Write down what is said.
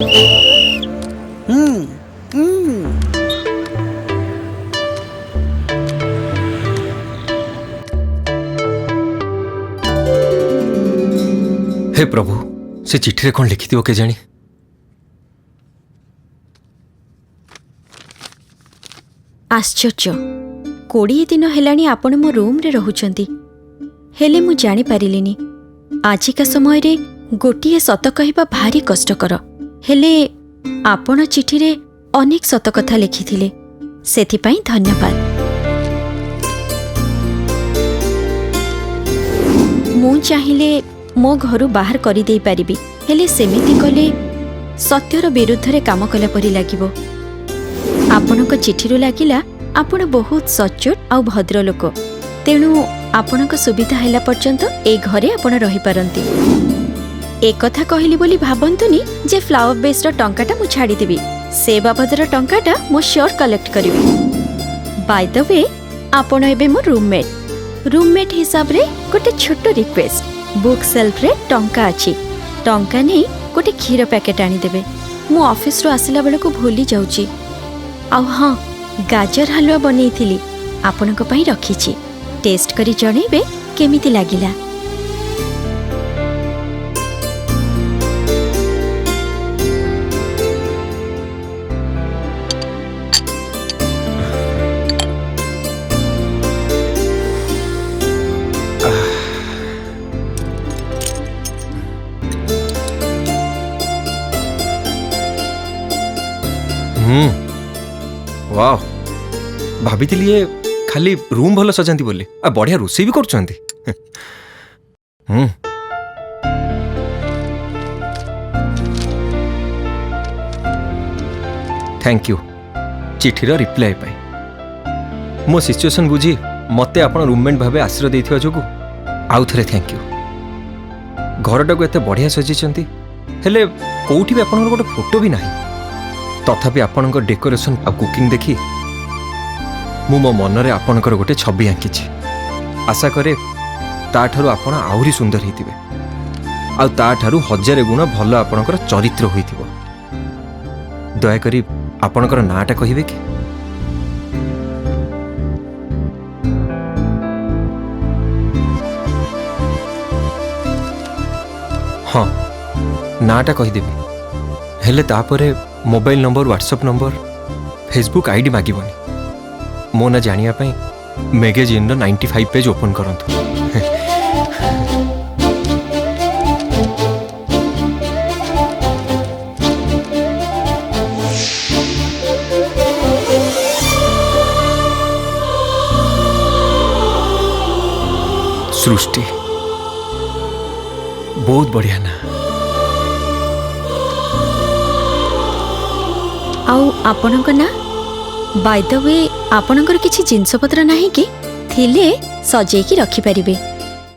हे प्रभु से चिठी कौन लिखि के जानी। आश्चर्य 20 दिन हेलानी आपण मो रूम रे रहुचंती हेले मु जानी पारिलिनी। आजिका समय रे गोटिए सत कहबा भारी कष्टकर हेले आपण चिठी रे अनेक सत कथा लिखिथिले सेथिपाई धन्यवाद। मु चाहिले मो घरु बाहर करि देई पारिबी हेले सेमिति कले सत्यर विरुद्ध रे काम कला परि लागिबो। आपणक चिठीरु लागिला आपण बहुत सचोट आउ भद्र लोक तेणु आपणक सुविधा हैला पर्यंत ए घरे आपण रही पारंती। ए कथा कहली बोली भाबंतुनी जे फ्लावर बेस रो टंकाटा मु छाडी देबी से बाबदर टंकाटा मु श्योर कलेक्ट करिवि। बाय द वे आपण एबे मो रूममेट हिसाब रे गोटे छोटो रिक्वेस्ट बुक सेल्फ रे टंका अछि टंका नै गोटे क्षीर पैकेट आनी देबे। मु ऑफिस रो आसिला बेले को भूली जाउची। आउ हाँ गाजर हलवा बनैथिली आपनक पई रखिछि टेस्ट करी जणैबे केमिति लागिला। वाह भाभी ये खाली रूम भल सजाती बोली आ बढ़िया रोषे भी करछंती। थैंक यू चिठीर रिप्लाई पाई मो सिचुएशन बुझी मते आपण रूममेट भावे आश्रय देथिबा जोगु आउ थरे थैंक यू। घरटा को एते बढ़िया सजीचंती हेले कोउठी भी आपण गोटे फोटो भी नाही तथापि आपणकर डेकोरेशन आ कुकिंग देखी मु मो मनरे आपणकर गोटे छवि आंकिछि। आशा करे ताठारु आपण आहुरी सुंदर होइतिबे आ ताठारु 1000 गुण भल आपणकर चरित्र होइतिबो। दयाकरी आपणकर नाटा कहिबे कि? हाँ नाटा कहिदेबी हेले तापरे mobile number WhatsApp number Facebook ID मागिबनी। मो ना जानिया पई मैगजीन रो 95 पेज ओपन करंतु। सृष्टि बहुत बढ़िया ना। आउ आपणक ना बाय द वे आपणकर किछि जिंस पत्र नाही कि थिले सजेकी रखि परिबे।